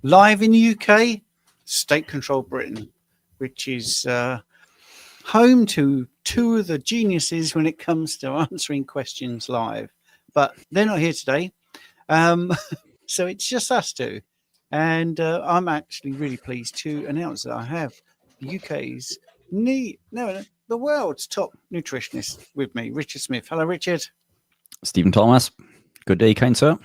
Live in the UK, state-controlled Britain, which is home to two of the geniuses when it comes to answering questions live. But they're not here today, so it's just us two. And I'm actually really pleased to announce that I have the UK's the world's top nutritionist with me, Richard Smith. Hello, Richard. Stephen Thomas. Good day, kind sir.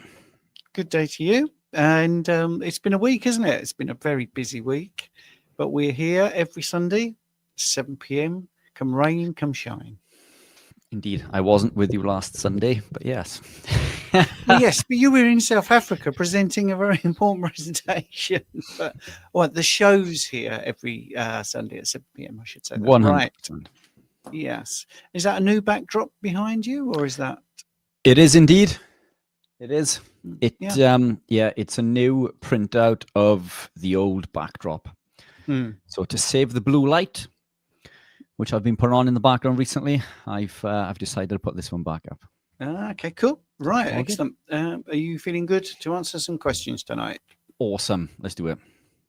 Good day to you. And it's been a week, isn't it? It's been a very busy week, but we're here every Sunday, 7 p.m. Come rain, come shine. Indeed. I wasn't with you last Sunday, but yes. Well, yes, but you were in South Africa presenting a very important presentation. But the show's here every Sunday at 7 p.m. I should say. 100%. Right. Yes. Is that a new backdrop behind you, or is that? It is indeed. It is. It's a new printout of the old backdrop. So to save the blue light, which I've been putting on in the background recently, I've decided to put this one back up. Okay, cool. Right, excellent. Are you feeling good to answer some questions tonight? Awesome. Let's do it.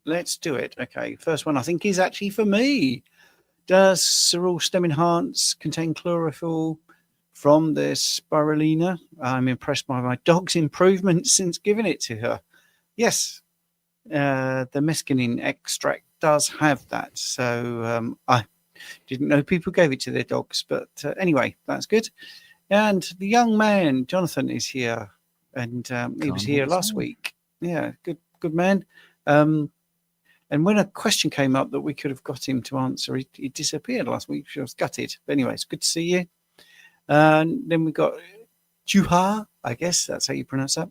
Let's do it. Okay, first one I think is actually for me. Does Cerule StemEnhance contain chlorophyll from the spirulina? I'm impressed by my dog's improvement since giving it to her. Yes, the mescaline extract does have that. So I didn't know people gave it to their dogs. But anyway, that's good. And the young man, Jonathan, is here. And he was here last week. Yeah, good man. And when a question came up that we could have got him to answer, he disappeared last week. I was gutted. But anyway, it's good to see you. And then we got Juha, I guess that's how you pronounce that.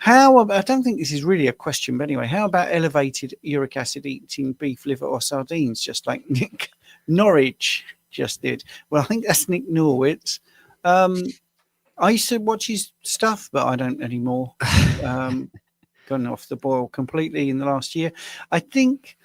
I don't think this is really a question, but anyway, how about elevated uric acid eating beef liver or sardines, just like Nick Norwich just did? Well, I think that's Nick Norwich. I used to watch his stuff, but I don't anymore. Gone off the boil completely in the last year. I think,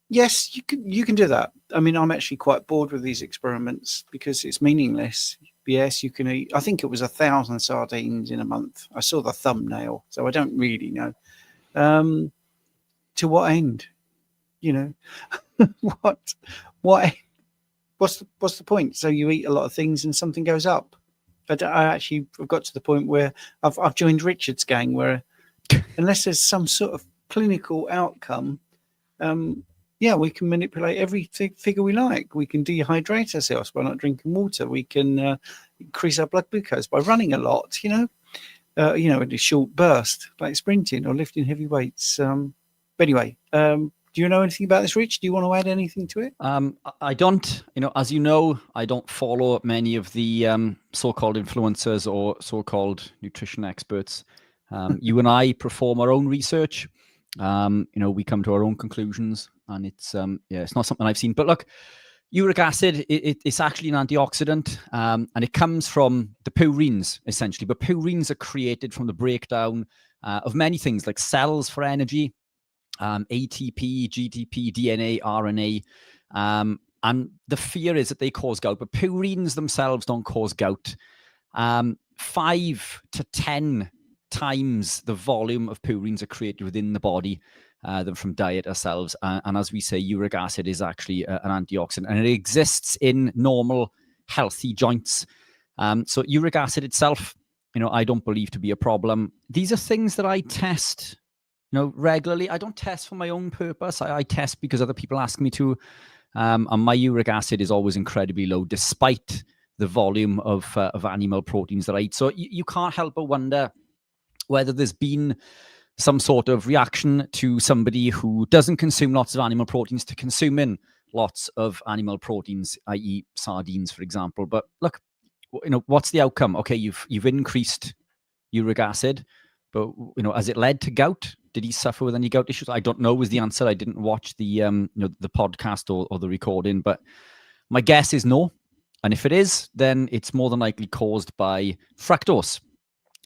yes, you can do that. I mean, I'm actually quite bored with these experiments because it's meaningless. Yes, you can eat. I think it was 1,000 sardines in a month. I saw the thumbnail, so I don't really know. To what end? You know, what's the point? So you eat a lot of things and something goes up. I've got to the point where I've joined Richard's gang, where unless there's some sort of clinical outcome, we can manipulate every figure we like. We can dehydrate ourselves by not drinking water. We can increase our blood glucose by running a lot, in a short burst, like sprinting or lifting heavy weights. But anyway, do you know anything about this, Rich? Do you want to add anything to it? I don't. As you know, I don't follow many of the so-called influencers or so-called nutrition experts. You and I perform our own research. We come to our own conclusions, and it's not something I've seen. But look, uric acid, it's actually an antioxidant, and it comes from the purines, essentially. But purines are created from the breakdown of many things, like cells for energy, ATP, GTP, DNA, RNA. And the fear is that they cause gout, but purines themselves don't cause gout. 5 to 10 times the volume of purines are created within the body than from diet ourselves. And as we say, uric acid is actually an antioxidant, and it exists in normal, healthy joints. So uric acid itself, I don't believe to be a problem. These are things that I test, regularly. I don't test for my own purpose. I test because other people ask me to. And my uric acid is always incredibly low, despite the volume of animal proteins that I eat. So you can't help but wonder whether there's been some sort of reaction to somebody who doesn't consume lots of animal proteins to consuming lots of animal proteins, i.e. sardines, for example. But look, what's the outcome? Okay, you've increased uric acid, but has it led to gout? Did he suffer with any gout issues? I don't know was the answer. I didn't watch the the podcast or the recording, but my guess is no. And if it is, then it's more than likely caused by fructose.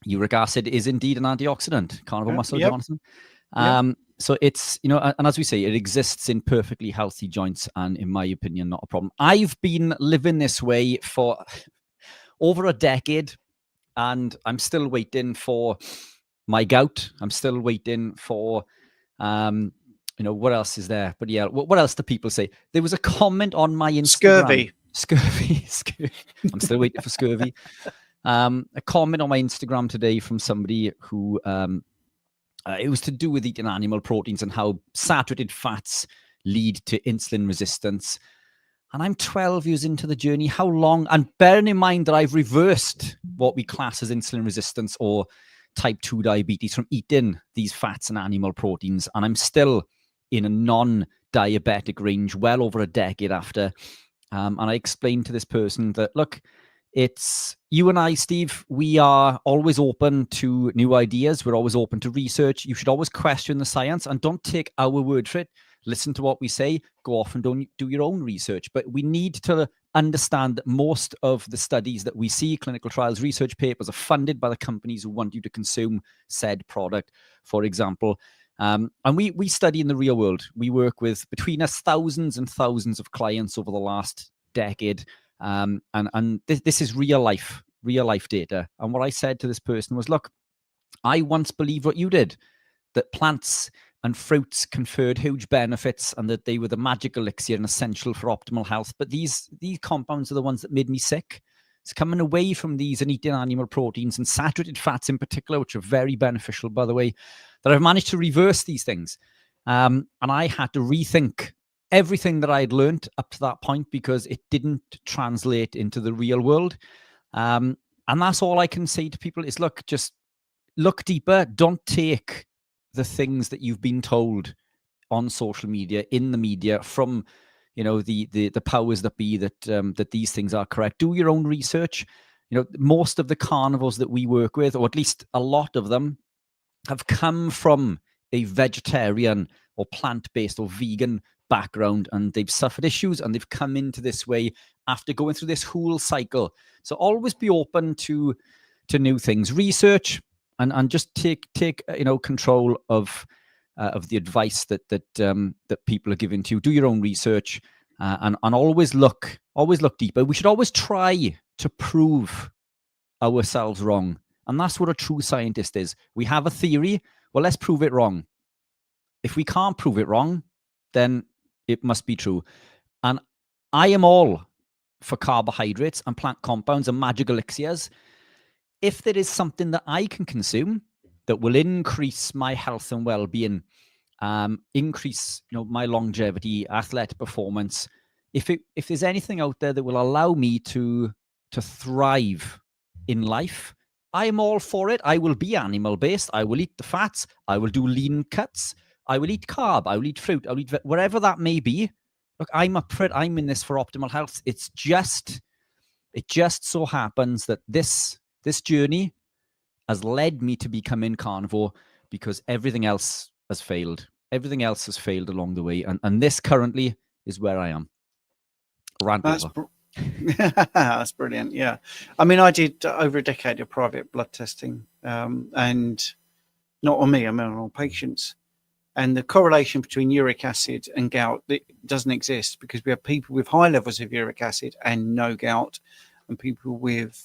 Uric acid is indeed an antioxidant. Carnivore muscle, yep. Jonathan. Yep. So it's, and as we say, it exists in perfectly healthy joints, and in my opinion, not a problem. I've been living this way for over a decade, and I'm still waiting for my gout. I'm still waiting for, what else is there? But yeah, what else do people say? There was a comment on my Instagram. Scurvy. Scurvy. I'm still waiting for scurvy. A comment on my Instagram today from somebody who, it was to do with eating animal proteins and how saturated fats lead to insulin resistance. And I'm 12 years into the journey. How long? And bearing in mind that I've reversed what we class as insulin resistance or type 2 diabetes from eating these fats and animal proteins. And I'm still in a non-diabetic range well over a decade after. And I explained to this person that, look, it's you and I, Steve, we are always open to new ideas. We're always open to research. You should always question the science and don't take our word for it. Listen to what we say, go off and do your own research. But we need to understand that most of the studies that we see, clinical trials, research papers, are funded by the companies who want you to consume said product, for example. And we study in the real world. We work with between us thousands and thousands of clients over the last decade. And this is real life data. And what I said to this person was, look, I once believed what you did, that plants and fruits conferred huge benefits and that they were the magic elixir and essential for optimal health. But these compounds are the ones that made me sick. It's coming away from these and eating animal proteins and saturated fats in particular, which are very beneficial, by the way, that I've managed to reverse these things. And I had to rethink everything that I'd learned up to that point because it didn't translate into the real world. And that's all I can say to people is, look, just look deeper. Don't take the things that you've been told on social media, in the media, from the powers that be, that these things are correct. Do your own research. Most of the carnivores that we work with, or at least a lot of them, have come from a vegetarian or plant-based or vegan background, and they've suffered issues and they've come into this way after going through this whole cycle. So always be open to new things, research, and just take control of the advice that people are giving to you. Do your own research, and always look deeper. We should always try to prove ourselves wrong, and that's what a true scientist is. We have a theory. Well, let's prove it wrong. If we can't prove it wrong, then it must be true. And I am all for carbohydrates and plant compounds and magic elixirs. If there is something that I can consume that will increase my health and well-being, increase my longevity, athletic performance, if there's anything out there that will allow me to thrive in life, I am all for it. I will be animal-based. I will eat the fats. I will do lean cuts. I will eat carb. I will eat fruit. I'll eat whatever that may be. Look, I'm up for it. I'm in this for optimal health. It just so happens that this journey has led me to becoming carnivore because everything else has failed. Everything else has failed along the way. And this currently is where I am. That's brilliant. Yeah. I mean, I did over a decade of private blood testing, and not on me, I mean on all patients. And the correlation between uric acid and gout, it doesn't exist because we have people with high levels of uric acid and no gout, and people with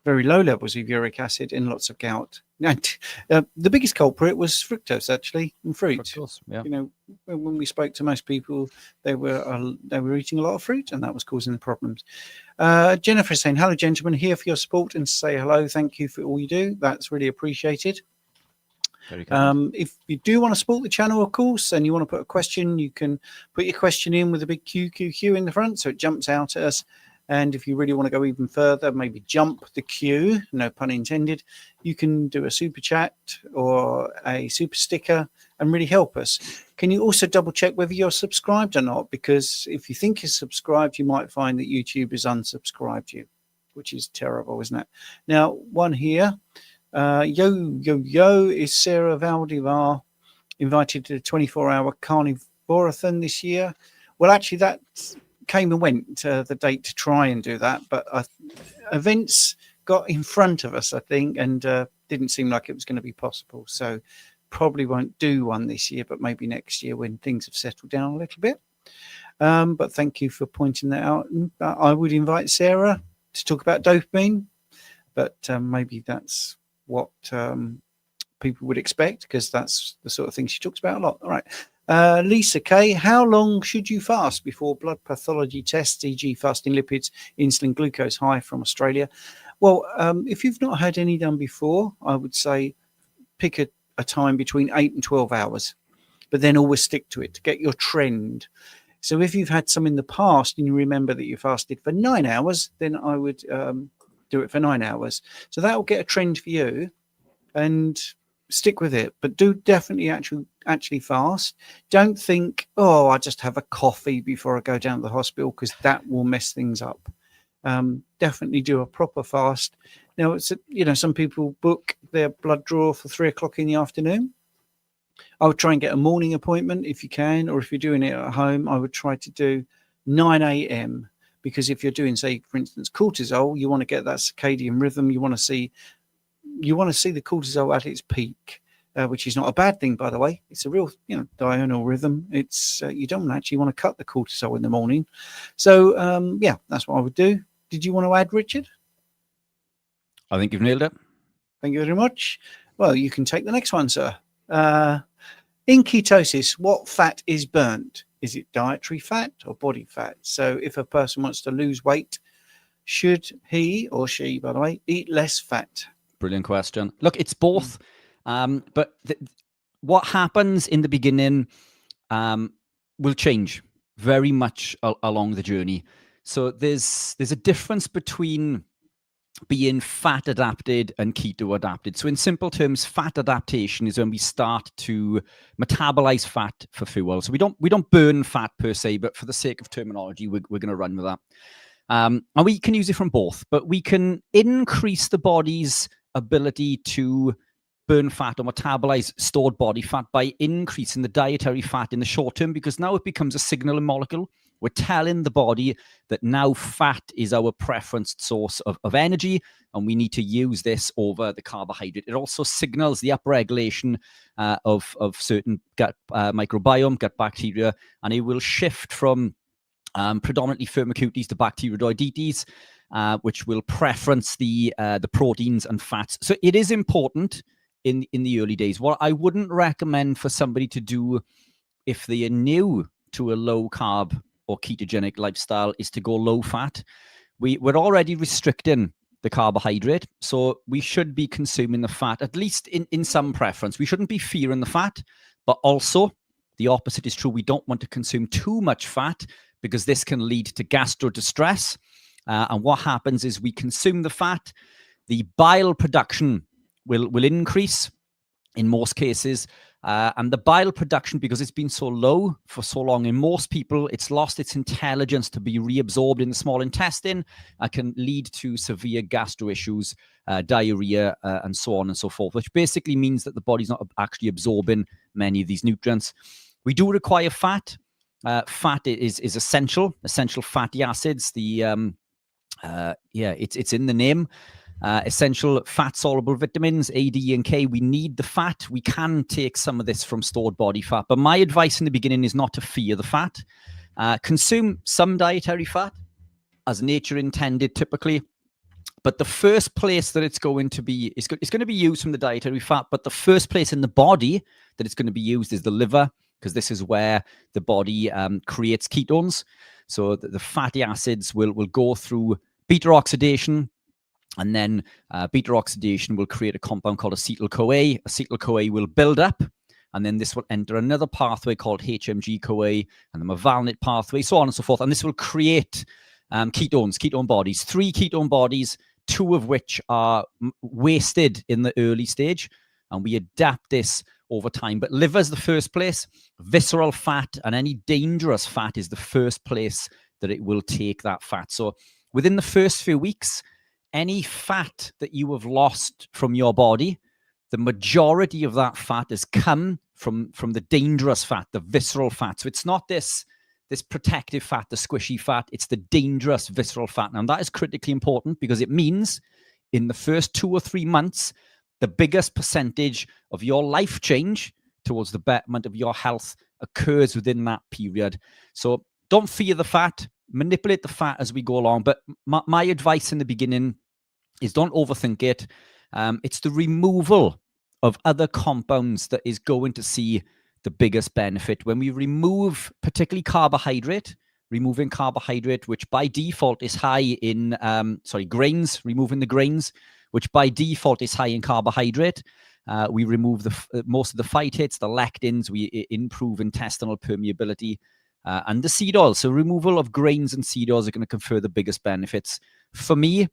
very low levels of uric acid and lots of gout. And the biggest culprit was fructose, actually, in fruit. Fructose, yeah. When we spoke to most people, they were eating a lot of fruit, and that was causing the problems. Jennifer is saying, "Hello, gentlemen. Here for your support and say hello. Thank you for all you do. That's really appreciated." If you do want to support the channel, of course, and you want to put a question, you can put your question in with a big QQQ in the front, so it jumps out at us. And if you really want to go even further, maybe jump the queue, no pun intended, you can do a super chat or a super sticker and really help us. Can you also double check whether you're subscribed or not? Because if you think you're subscribed, you might find that YouTube has unsubscribed you, which is terrible, isn't it? Now, one here. Yo, is Sarah Valdivar invited to the 24-hour Carnivorathon this year? Well, actually, that came and went, the date to try and do that, but events got in front of us, I think, and didn't seem like it was going to be possible. So probably won't do one this year, but maybe next year when things have settled down a little bit. But thank you for pointing that out. I would invite Sarah to talk about dopamine, but maybe that's what people would expect, because that's the sort of thing she talks about a lot. All right. Lisa K, how long should you fast before blood pathology tests, e.g. fasting lipids, insulin, glucose high from Australia? Well, if you've not had any done before, I would say pick a time between 8 and 12 hours, but then always stick to it to get your trend. So if you've had some in the past and you remember that you fasted for 9 hours, then I would do it for 9 hours. So that will get a trend for you, and stick with it. But do definitely actually fast. Don't think, oh, I just have a coffee before I go down to the hospital, because that will mess things up. Definitely do a proper fast. Now, it's some people book their blood draw for 3 o'clock in the afternoon. I would try and get a morning appointment if you can, or if you're doing it at home, I would try to do 9 a.m. because if you're doing, say, for instance, cortisol, you want to get that circadian rhythm. You want to see the cortisol at its peak, which is not a bad thing, by the way. It's a real, diurnal rhythm. It's you don't actually want to cut the cortisol in the morning. So yeah, that's what I would do. Did you want to add, Richard? I think you've nailed it. Thank you very much. Well, you can take the next one, sir. In ketosis, what fat is burnt? Is it dietary fat or body fat? So if a person wants to lose weight, should he or she, by the way, eat less fat? Brilliant question. Look, it's both. But what happens in the beginning will change very much along the journey. So there's a difference between being fat adapted and keto adapted. So in simple terms, fat adaptation is when we start to metabolize fat for fuel. So we don't burn fat per se, but for the sake of terminology, we're going to run with that. And we can use it from both, but we can increase the body's ability to burn fat or metabolize stored body fat by increasing the dietary fat in the short term, because now it becomes a signaling molecule. We're telling the body that now fat is our preferenced source of energy, and we need to use this over the carbohydrate. It also signals the upregulation of certain gut microbiome, gut bacteria, and it will shift from predominantly Firmicutes to Bacteroidetes, which will preference the proteins and fats. So it is important in the early days. What I wouldn't recommend for somebody to do if they are new to a low carb or ketogenic lifestyle is to go low fat. We're already restricting the carbohydrate, so we should be consuming the fat, at least in some preference. We shouldn't be fearing the fat, but also the opposite is true. We don't want to consume too much fat, because this can lead to gastro distress. And what happens is we consume the fat, the bile production will increase in most cases. And the bile production, because it's been so low for so long in most people, it's lost its intelligence to be reabsorbed in the small intestine, can lead to severe gastro issues, diarrhea, and so on and so forth, which basically means that the body's not actually absorbing many of these nutrients. We do require fat. Fat is essential fatty acids. It's in the name. Essential fat-soluble vitamins, A, D, and K. We need the fat. We can take some of this from stored body fat. But my advice in the beginning is not to fear the fat. Consume some dietary fat as nature intended typically. But the first place that it's going to be, it's going to be used from the dietary fat. But the first place in the body that it's going to be used is the liver, because this is where the body creates ketones. So the fatty acids will go through beta oxidation, and then beta oxidation will create a compound called acetyl-CoA. Acetyl-CoA will build up, and then this will enter another pathway called HMG-CoA, and the mevalonate pathway, so on and so forth. And this will create ketone bodies, 3 ketone bodies, 2 of which are wasted in the early stage, and we adapt this over time. But liver is the first place. Visceral fat and any dangerous fat is the first place that it will take that fat. So within the first few weeks, any fat that you have lost from your body, the majority of that fat has come from the dangerous fat, the visceral fat. So it's not this protective fat, the squishy fat. It's the dangerous visceral fat. And that is critically important, because it means in the first 2 or 3 months, the biggest percentage of your life change towards the betterment of your health occurs within that period. So don't fear the fat, manipulate the fat as we go along. But my advice in the beginning is don't overthink it. It's the removal of other compounds that is going to see the biggest benefit. When we remove particularly carbohydrate, removing carbohydrate, which by default is high in, grains, removing the grains, which by default is high in carbohydrate. We remove most of the phytates, the lectins, we improve intestinal permeability, and the seed oils. So removal of grains and seed oils are going to confer the biggest benefits. For me,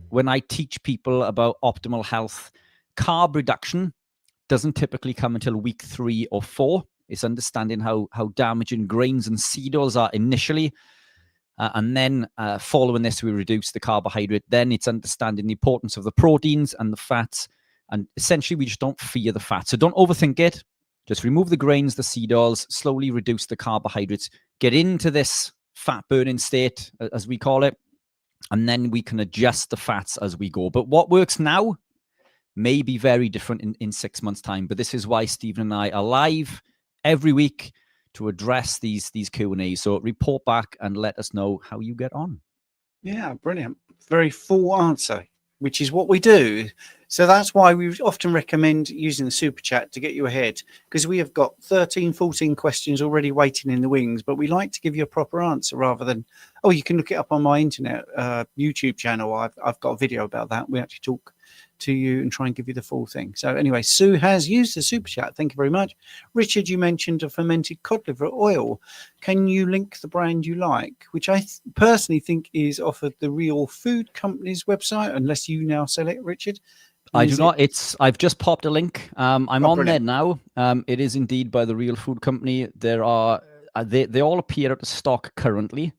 when I teach people about optimal health, carb reduction doesn't typically come until week 3 or 4. It's understanding how damaging grains and seed oils are initially. And then following this, we reduce the carbohydrate. Then it's understanding the importance of the proteins and the fats. And essentially, we just don't fear the fat. So don't overthink it. Just remove the grains, the seed oils, slowly reduce the carbohydrates, get into this fat burning state, as we call it. And then we can adjust the fats as we go. But what works now may be very different in 6 months' time. But this is why Stephen and I are live every week to address these Q&As. So report back and let us know how you get on. Yeah, brilliant. Very full answer, which is what we do. So that's why we often recommend using the super chat to get you ahead, because we have got 13, 14 questions already waiting in the wings, but we like to give you a proper answer rather than, oh, you can look it up on my internet YouTube channel. I've got a video about that. We actually talk to you and try and give you the full thing. So anyway, Sue has used the super chat. Thank you very much. Richard, you mentioned a fermented cod liver oil. Can you link the brand you like, which I personally think is off of the Real Food Company's website, unless you now sell it, Richard? I do not. I've just popped a link. I'm on brilliant. there now. It is indeed by the Real Food Company. There are they all appear out of stock currently.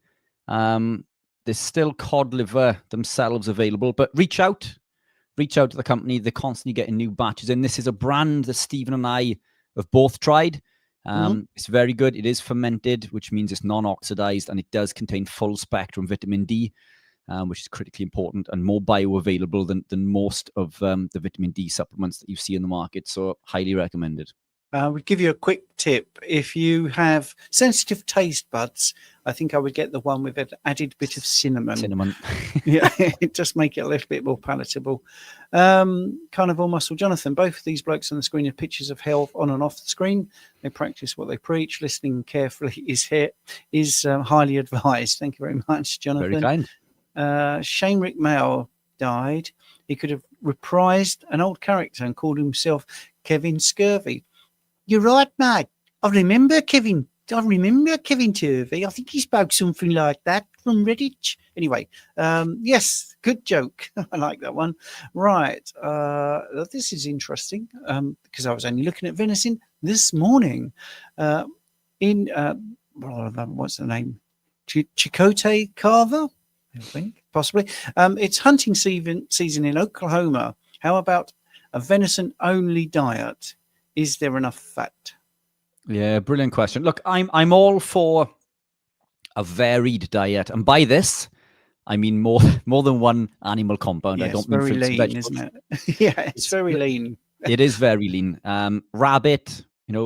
There's still cod liver themselves available, but reach out to the company. They're constantly getting new batches, and this is a brand that Stephen and I have both tried. It's very good. It is fermented, which means it's non-oxidized, and it does contain full spectrum vitamin D, which is critically important and more bioavailable than most of the vitamin D supplements that you see in the market. So highly recommended. I would give you a quick tip. If you have sensitive taste buds, I think I would get the one with an added bit of cinnamon. Yeah, it just make it a little bit more palatable. Carnivore Muscle Jonathan, both of these blokes on the screen have pictures of health on and off the screen. They practice what they preach. Listening carefully is highly advised. Thank you very much, Jonathan. Very kind. Shane Rick Mail died. He could have reprised an old character and called himself Kevin Scurvy. You're right, mate. I remember Kevin Turvey. I think he spoke something like that from Redditch. Anyway, yes, good joke. I like that one. Right. This is interesting because I was only looking at venison this morning. What's the name? Chicote Carver, I think, possibly. It's hunting season in Oklahoma. How about a venison-only diet? Is there enough fat? Yeah, brilliant question. Look, I'm all for a varied diet, and by this, I mean more than one animal compound. Yeah, I don't mean very lean, isn't it? Yeah, it's very lean. It is very lean. Rabbit,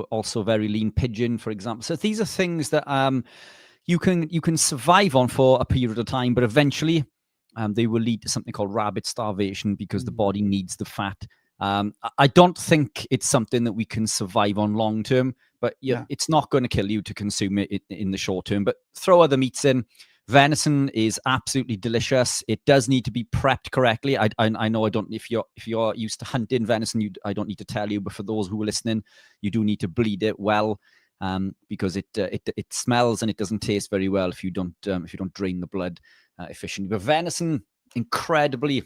also very lean. Pigeon, for example. So these are things that you can survive on for a period of time, but eventually they will lead to something called rabbit starvation because the body needs the fat. I don't think it's something that we can survive on long term, but it's not going to kill you to consume it in the short term. But throw other meats in. Venison is absolutely delicious. It does need to be prepped correctly. I know I don't. If you're used to hunting venison, I don't need to tell you. But for those who are listening, you do need to bleed it well, because it smells and it doesn't taste very well if you don't drain the blood efficiently. But venison, incredibly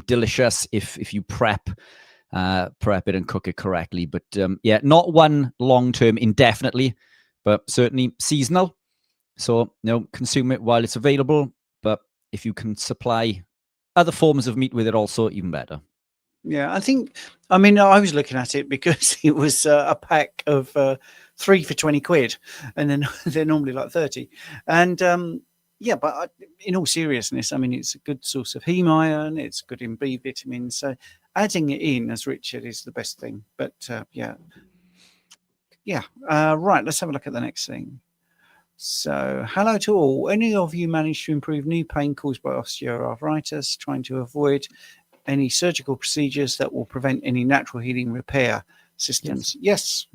delicious if you prep it and cook it correctly. But not one long term indefinitely, but certainly seasonal. So consume it while it's available. But if you can supply other forms of meat with it, also even better. Yeah, I was looking at it because it was a pack of 3 for 20 quid, and then they're normally like 30. And but in all seriousness, it's a good source of heme iron. It's good in B vitamins. So adding it in, as Richard, is the best thing. But right. Let's have a look at the next thing. So, hello to all. Any of you managed to improve knee pain caused by osteoarthritis? Trying to avoid any surgical procedures that will prevent any natural healing repair systems? Yes.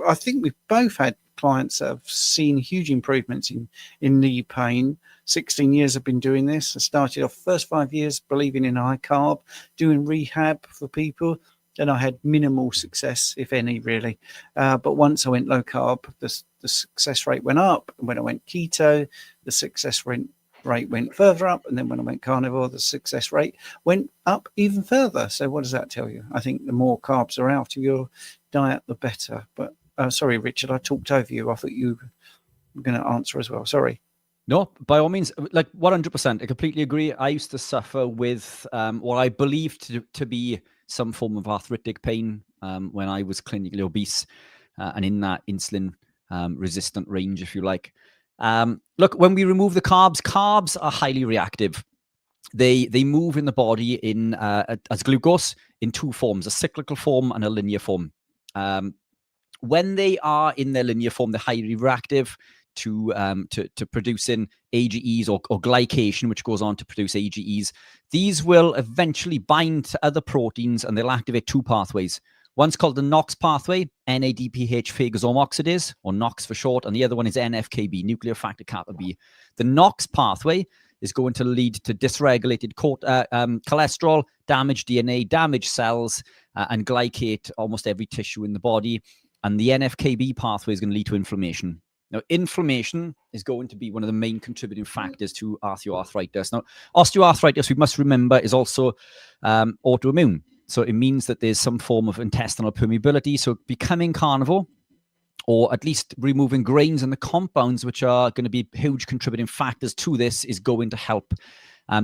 I think we've both had clients that have seen huge improvements in knee pain. 16 years I've been doing this. I started off first 5 years believing in high carb, doing rehab for people. Then I had minimal success, if any, really. But once I went low carb, the success rate went up. And when I went keto, the success rate went further up. And then when I went carnivore, the success rate went up even further. So what does that tell you? I think the more carbs are out of your diet, the better. But sorry, Richard, I talked over you. I thought you were going to answer as well. Sorry. No, by all means, like 100%. I completely agree. I used to suffer with what I believed to be some form of arthritic pain when I was clinically obese and in that insulin resistant range, if you like. Look, when we remove the carbs are highly reactive. They move in the body in as glucose in two forms, a cyclical form and a linear form. When they are in their linear form, they're highly reactive to producing AGEs or glycation, which goes on to produce AGEs. These will eventually bind to other proteins and they'll activate two pathways. One's called the NOx pathway, NADPH phagosome oxidase, or NOx for short, and the other one is NFKB, nuclear factor kappa B. The NOx pathway is going to lead to dysregulated cholesterol, damaged DNA, damaged cells, and glycate almost every tissue in the body. And the NFKB pathway is going to lead to inflammation. Now, inflammation is going to be one of the main contributing factors to osteoarthritis. Now, osteoarthritis, we must remember, is also autoimmune. So it means that there's some form of intestinal permeability. So becoming carnivore, or at least removing grains and the compounds, which are going to be huge contributing factors to this, is going to help.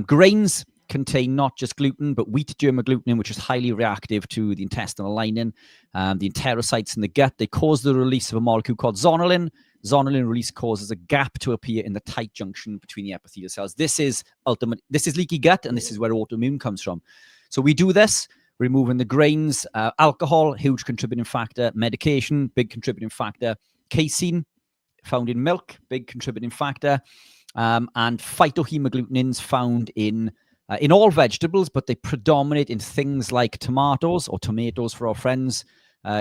Grains contain not just gluten, but wheat germ agglutinin, which is highly reactive to the intestinal lining, the enterocytes in the gut. They cause the release of a molecule called zonulin. Zonulin release causes a gap to appear in the tight junction between the epithelial cells. This is leaky gut, and this is where autoimmune comes from. So we do this, removing the grains, alcohol, huge contributing factor, medication, big contributing factor, casein, found in milk, big contributing factor, and phytohemagglutinins found in all vegetables, but they predominate in things like tomatoes for our friends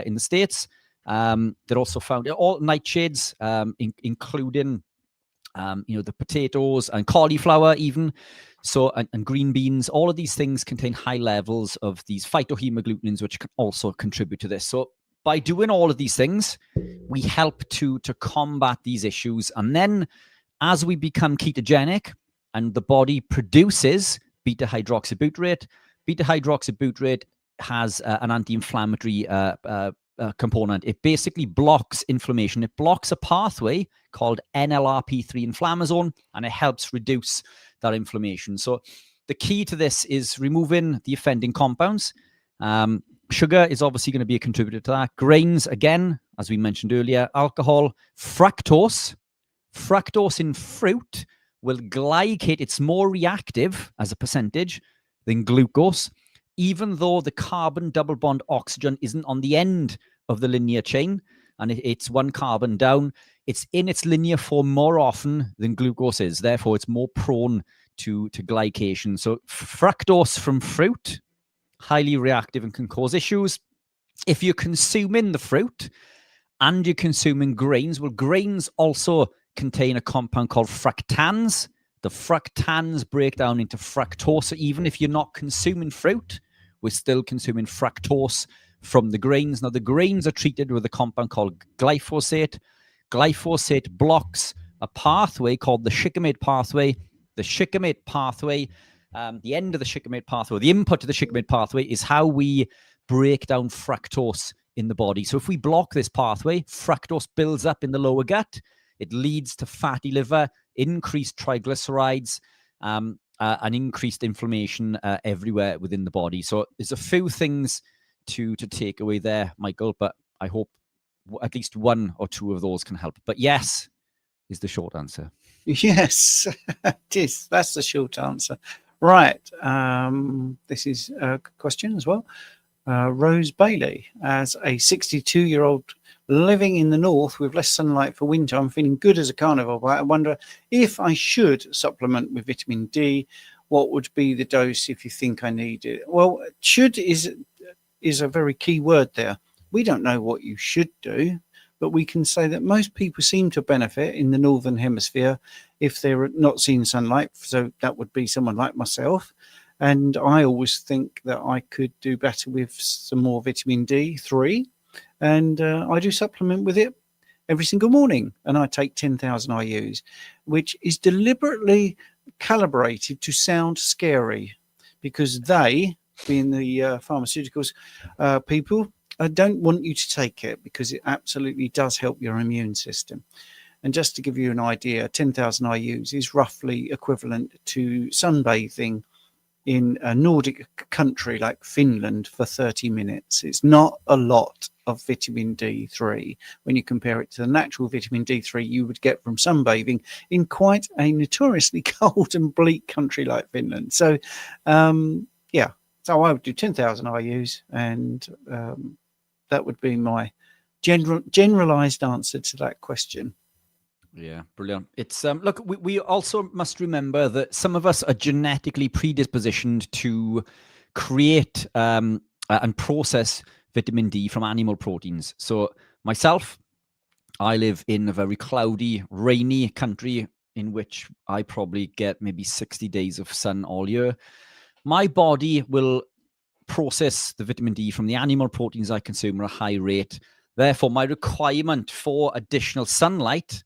in the States. They're also found in all nightshades, including the potatoes and cauliflower even. So, and green beans, all of these things contain high levels of these phytohemagglutinins, which can also contribute to this. So by doing all of these things, we help to combat these issues. And then as we become ketogenic and the body produces beta-hydroxybutyrate, beta-hydroxybutyrate has an anti-inflammatory component. It basically blocks inflammation. It blocks a pathway called NLRP3 inflammasome, and it helps reduce that inflammation. So the key to this is removing the offending compounds. Sugar is obviously going to be a contributor to that. Grains, again, as we mentioned earlier, alcohol, fructose in fruit will glycate. It's more reactive as a percentage than glucose, even though the carbon double bond oxygen isn't on the end of the linear chain and it's one carbon down. It's in its linear form more often than glucose is. Therefore, it's more prone to glycation. So fructose from fruit, highly reactive and can cause issues. If you're consuming the fruit and you're consuming grains, well, grains also contain a compound called fructans. The fructans break down into fructose. So even if you're not consuming fruit, we're still consuming fructose from the grains. Now, the grains are treated with a compound called glyphosate. Glyphosate blocks a pathway called the shikimate pathway. The shikimate pathway, the end of the shikimate pathway, the input to the shikimate pathway is how we break down fructose in the body. So if we block this pathway, fructose builds up in the lower gut. It leads to fatty liver, increased triglycerides, and increased inflammation everywhere within the body. So there's a few things to take away there, Michael, but I hope at least one or two of those can help. But yes is the short answer. Yes, it is. That's the short answer. Right. This is a question as well. Rose Bailey, as a 62-year-old living in the north with less sunlight for winter, I'm feeling good as a carnivore, but I wonder if I should supplement with vitamin D what would be the dose if you think I need it? Well, should is a very key word there. We don't know what you should do, but we can say that most people seem to benefit in the Northern Hemisphere if they're not seeing sunlight. So that would be someone like myself. And I always think that I could do better with some more vitamin D3. And I do supplement with it every single morning. And I take 10,000 IUs, which is deliberately calibrated to sound scary, because they, being the pharmaceuticals people, I don't want you to take it, because it absolutely does help your immune system. And just to give you an idea, 10,000 IUs is roughly equivalent to sunbathing in a Nordic country like Finland for 30 minutes. It's not a lot of vitamin D3 when you compare it to the natural vitamin D3 you would get from sunbathing in quite a notoriously cold and bleak country like Finland. So, yeah, so I would do 10,000 IUs, and that would be my generalized answer to that question. Yeah, brilliant. It's look, we also must remember that some of us are genetically predispositioned to create and process vitamin D from animal proteins. So myself, I live in a very cloudy, rainy country in which I probably get maybe 60 days of sun all year. My body will process the vitamin D from the animal proteins I consume at a high rate. Therefore, my requirement for additional sunlight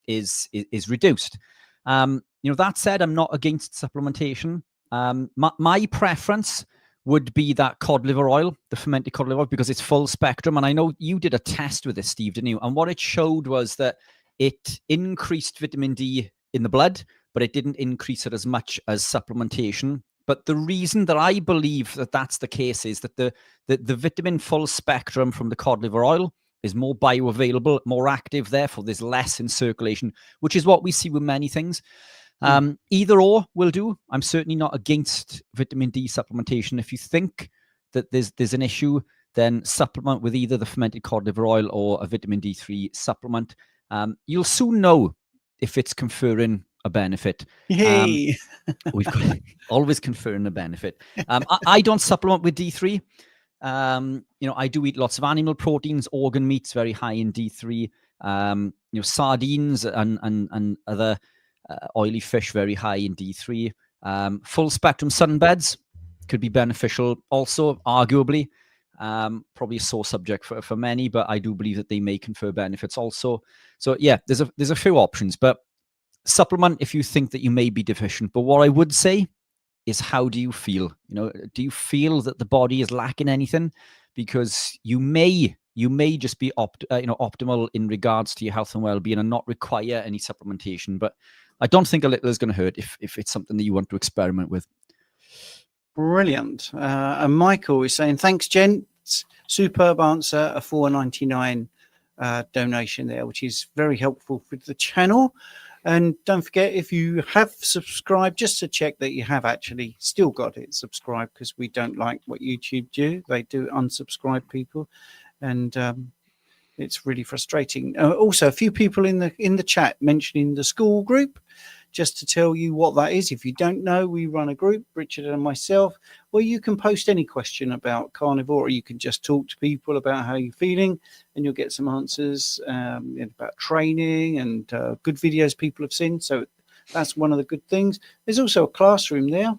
is reduced. That said, I'm not against supplementation. My preference would be that cod liver oil, the fermented cod liver oil, because it's full spectrum. And I know you did a test with this, Steve, didn't you? And what it showed was that it increased vitamin D in the blood, but it didn't increase it as much as supplementation. But the reason that I believe that that's the case is that the vitamin full spectrum from the cod liver oil is more bioavailable, more active, therefore there's less in circulation, which is what we see with many things. Either or will do. I'm certainly not against vitamin D supplementation. If you think that there's an issue, then supplement with either the fermented cod liver oil or a vitamin D3 supplement. You'll soon know if it's conferring a benefit. Yay! We've got always conferring a benefit. I don't supplement with D3. I do eat lots of animal proteins, organ meats, very high in D3. Sardines and other oily fish, very high in D3. Full spectrum sunbeds could be beneficial also, arguably. Probably a sore subject for many, but I do believe that they may confer benefits also. So yeah, there's a few options, but supplement if you think that you may be deficient. But what I would say is, how do you feel? Do you feel that the body is lacking anything? Because you may just be optimal in regards to your health and well-being and not require any supplementation. But I don't think a little is going to hurt if it's something that you want to experiment with. Brilliant. And Michael is saying, thanks, gents. Superb answer, a $4.99 donation there, which is very helpful for the channel. And don't forget, if you have subscribed, just to check that you have actually still got it subscribed, because we don't like what YouTube do. They do unsubscribe people, and it's really frustrating. Also, a few people in the chat mentioning the school group. Just to tell you what that is, if you don't know, we run a group, Richard and myself, where you can post any question about carnivore, or you can just talk to people about how you're feeling, and you'll get some answers about training and good videos people have seen. So that's one of the good things. There's also a classroom there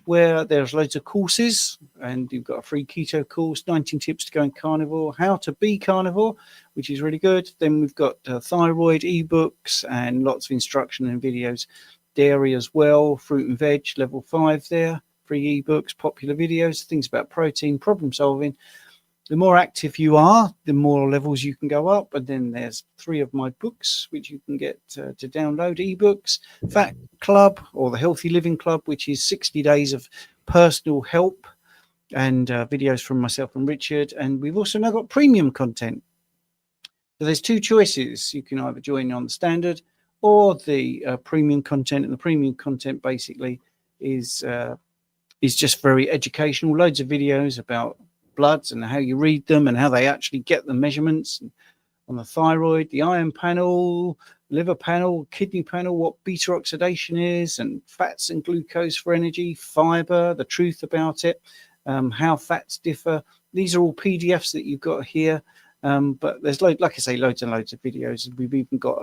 where there's loads of courses, and you've got a free keto course, 19 tips to going carnivore, how to be carnivore, which is really good. Then we've got thyroid ebooks and lots of instruction and videos. Dairy as well, fruit and veg, level 5 there, free ebooks, popular videos, things about protein, problem solving. The more active you are, the more levels you can go up. And then there's 3 of my books, which you can get to download, ebooks. Fat Club, or the Healthy Living Club, which is 60 days of personal help and videos from myself and Richard. And we've also now got premium content. So there's 2 choices. You can either join on the standard or the premium content. And the premium content basically is just very educational. Loads of videos about bloods and how you read them and how they actually get the measurements and on the thyroid, the iron panel, liver panel, kidney panel, what beta oxidation is, and fats and glucose for energy, fiber, the truth about it, how fats differ. These are all PDFs that you've got here. But there's like I say, loads and loads of videos. We've even got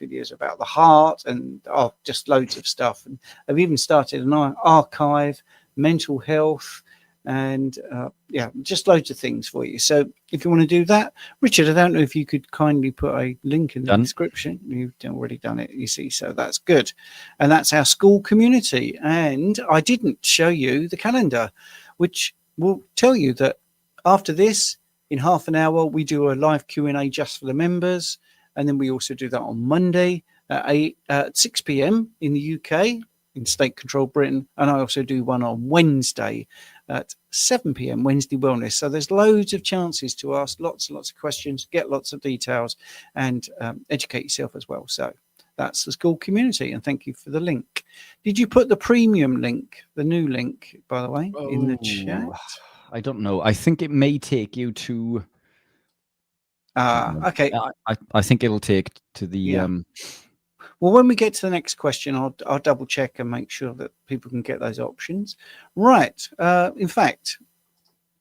videos about the heart and just loads of stuff. And I've even started an archive, mental health, and just loads of things for you. So if you want to do that, Richard, I don't know if you could kindly put a link in the description. You've already done it, you see, so that's good. And that's our school community. And I didn't show you the calendar, which will tell you that after this, in half an hour, we do a live Q&A just for the members. And then we also do that on Monday at 6 p.m. in the UK, in state-controlled Britain. And I also do one on Wednesday at 7 p.m. Wednesday Wellness. So there's loads of chances to ask lots and lots of questions, get lots of details, and educate yourself as well. So that's the school community. And thank you for the link. Did you put the premium link, the new link, by the way, in the chat? I don't know. I think it may take you to... okay. I think it'll take to the... Well, when we get to the next question, I'll double check and make sure that people can get those options. Right. In fact,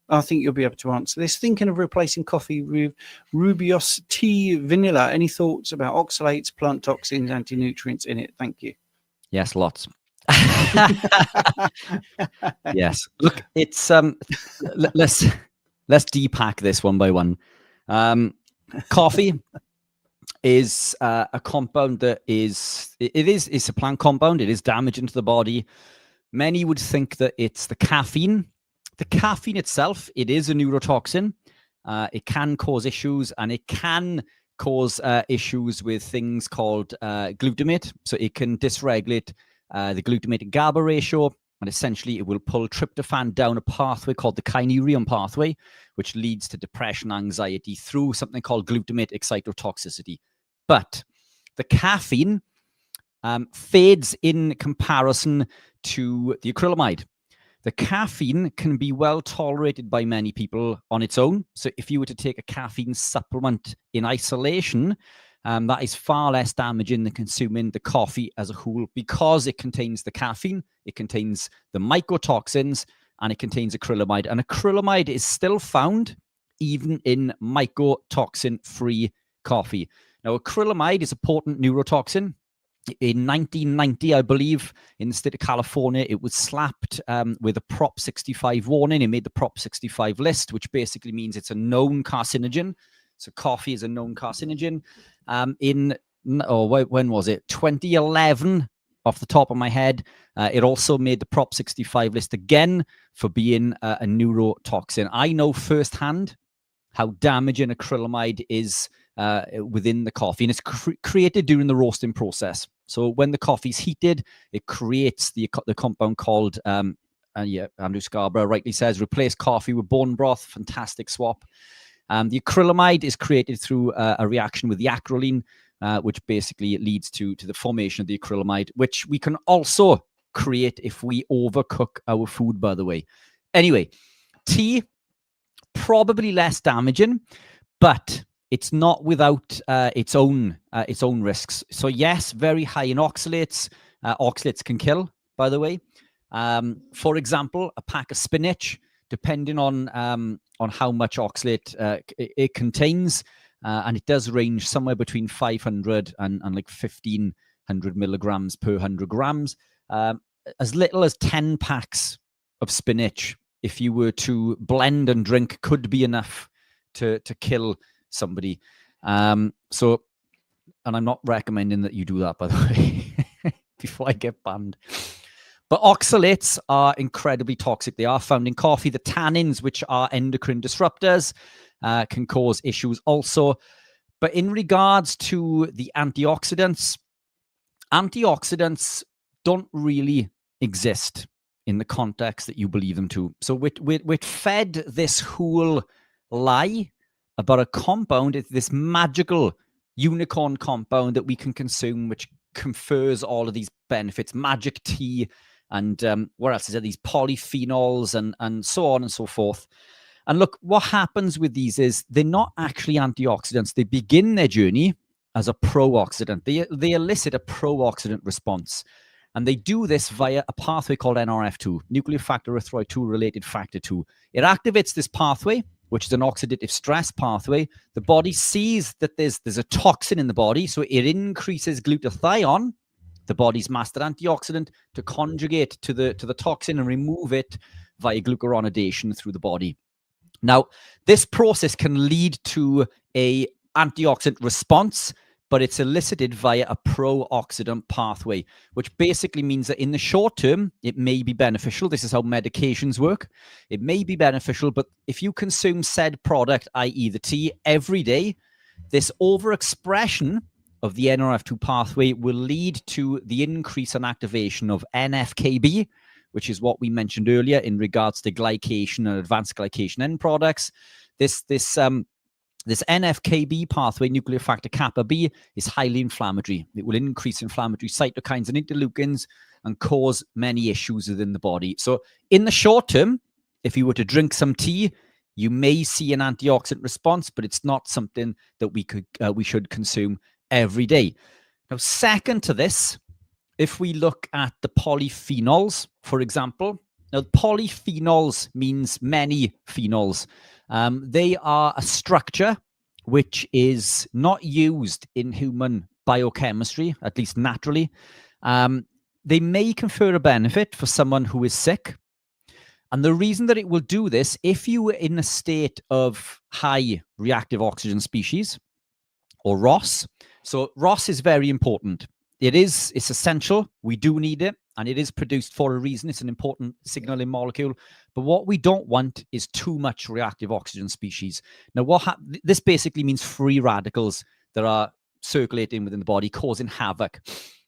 I think you'll be able to answer this. Thinking of replacing coffee with Rooibos tea vanilla. Any thoughts about oxalates, plant toxins, anti-nutrients in it? Thank you. Yes, lots. Yes. Look, it's let's depack this one by one. Coffee is a compound that it's a plant compound. It is damaging to the body. Many would think that it's the caffeine. The caffeine itself, it is a neurotoxin. It can cause issues, and it can cause issues with things called glutamate. So it can dysregulate the glutamate to GABA ratio, and essentially it will pull tryptophan down a pathway called the kynurenine pathway, which leads to depression, anxiety through something called glutamate excitotoxicity. But the caffeine fades in comparison to the acrylamide. The caffeine can be well tolerated by many people on its own. So if you were to take a caffeine supplement in isolation, that is far less damaging than consuming the coffee as a whole, because it contains the caffeine, it contains the mycotoxins, and it contains acrylamide. And acrylamide is still found even in mycotoxin-free coffee. Now, acrylamide is a potent neurotoxin. In 1990, I believe, in the state of California, it was slapped with a Prop 65 warning. It made the Prop 65 list, which basically means it's a known carcinogen. So coffee is a known carcinogen. When was it? 2011, off the top of my head. It also made the Prop 65 list again for being a neurotoxin. I know firsthand how damaging acrylamide is within the coffee, and it's created during the roasting process. So when the coffee's heated, it creates the compound called, Andrew Scarborough rightly says, replace coffee with bone broth. Fantastic swap. The acrylamide is created through a reaction with the acrolein, which basically leads to the formation of the acrylamide, which we can also create if we overcook our food, by the way. Anyway, tea, probably less damaging, but it's not without its own risks. So yes, very high in oxalates. Oxalates can kill, by the way. For example, a pack of spinach, depending on how much oxalate it contains, and it does range somewhere between 500 and like 1,500 milligrams per 100 grams. As little as 10 packs of spinach, if you were to blend and drink, could be enough to kill somebody. And I'm not recommending that you do that, by the way, before I get banned. But oxalates are incredibly toxic. They are found in coffee. The tannins, which are endocrine disruptors, can cause issues also. But in regards to the antioxidants don't really exist in the context that you believe them to. So we're fed this whole lie about a compound. It's this magical unicorn compound that we can consume, which confers all of these benefits, magic tea, and what else is there? These polyphenols and so on and so forth. And look, what happens with these is they're not actually antioxidants. They begin their journey as a pro-oxidant. They elicit a pro-oxidant response. And they do this via a pathway called NRF2, nuclear factor erythroid 2 related factor 2. It activates this pathway, which is an oxidative stress pathway. The body sees that there's a toxin in the body, so it increases glutathione, the body's master antioxidant, to conjugate to the toxin and remove it via glucuronidation through the body. Now, this process can lead to a antioxidant response, but it's elicited via a pro-oxidant pathway, which basically means that in the short term, it may be beneficial. This is how medications work. It may be beneficial, but if you consume said product, i.e. the tea, every day, this overexpression of the NRF2 pathway will lead to the increase and activation of NFKB, which is what we mentioned earlier in regards to glycation and advanced glycation end products. This NFKB pathway, nuclear factor kappa B, is highly inflammatory. It will increase inflammatory cytokines and interleukins and cause many issues within the body. So in the short term, if you were to drink some tea, you may see an antioxidant response, but it's not something that we should consume every day. Now, second to this, if we look at the polyphenols, for example, now polyphenols means many phenols. They are a structure which is not used in human biochemistry, at least naturally. They may confer a benefit for someone who is sick. And the reason that it will do this, if you were in a state of high reactive oxygen species, or ROS. So ROS is very important. It's essential. We do need it, and it is produced for a reason. It's an important signaling molecule. But what we don't want is too much reactive oxygen species. Now, this basically means free radicals that are circulating within the body, causing havoc.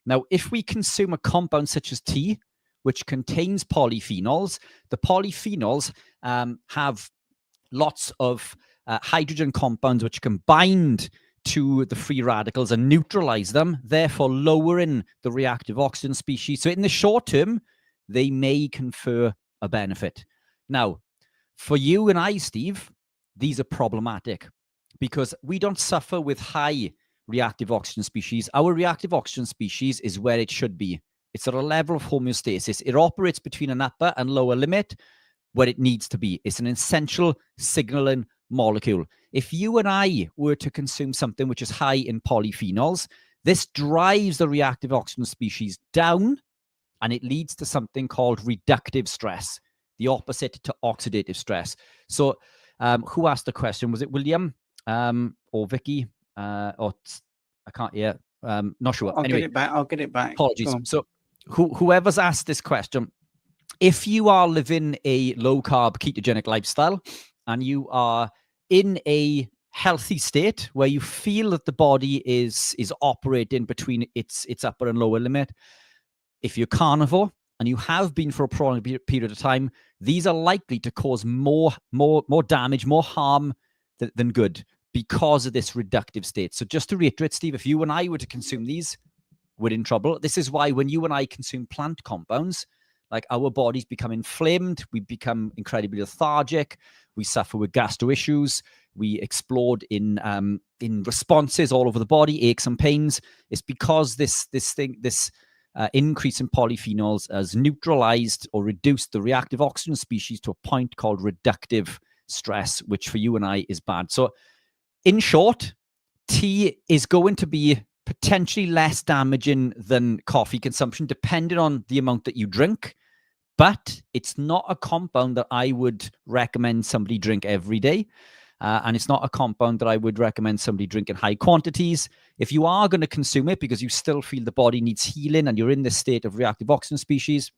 Now, if we consume a compound such as tea, which contains polyphenols, the polyphenols have lots of hydrogen compounds which can bind to the free radicals and neutralize them, therefore lowering the reactive oxygen species. So in the short term, they may confer a benefit. Now, for you and I, Steve, these are problematic because we don't suffer with high reactive oxygen species. Our reactive oxygen species is where it should be. It's at a level of homeostasis. It operates between an upper and lower limit where it needs to be. It's an essential signaling molecule. If you and I were to consume something which is high in polyphenols, this drives the reactive oxygen species down, and it leads to something called reductive stress, the opposite to oxidative stress. So who asked the question? Was it William or Vicky? Or I can't hear. Not sure. I'll get it back. Apologies. So whoever's asked this question, if you are living a low-carb ketogenic lifestyle and you are in a healthy state where you feel that the body is operating between its upper and lower limit, if you're carnivore and you have been for a prolonged period of time, these are likely to cause more damage, more harm than good because of this reductive state. So just to reiterate, Steve, if you and I were to consume these, we're in trouble. This is why when you and I consume plant compounds, like our bodies become inflamed, we become incredibly lethargic, we suffer with gastro issues, we explode in responses all over the body, aches and pains. It's because this increase in polyphenols has neutralized or reduced the reactive oxygen species to a point called reductive stress, which for you and I is bad. So in short, tea is going to be potentially less damaging than coffee consumption, depending on the amount that you drink. But it's not a compound that I would recommend somebody drink every day. And it's not a compound that I would recommend somebody drink in high quantities. If you are going to consume it because you still feel the body needs healing and you're in this state of reactive oxygen species,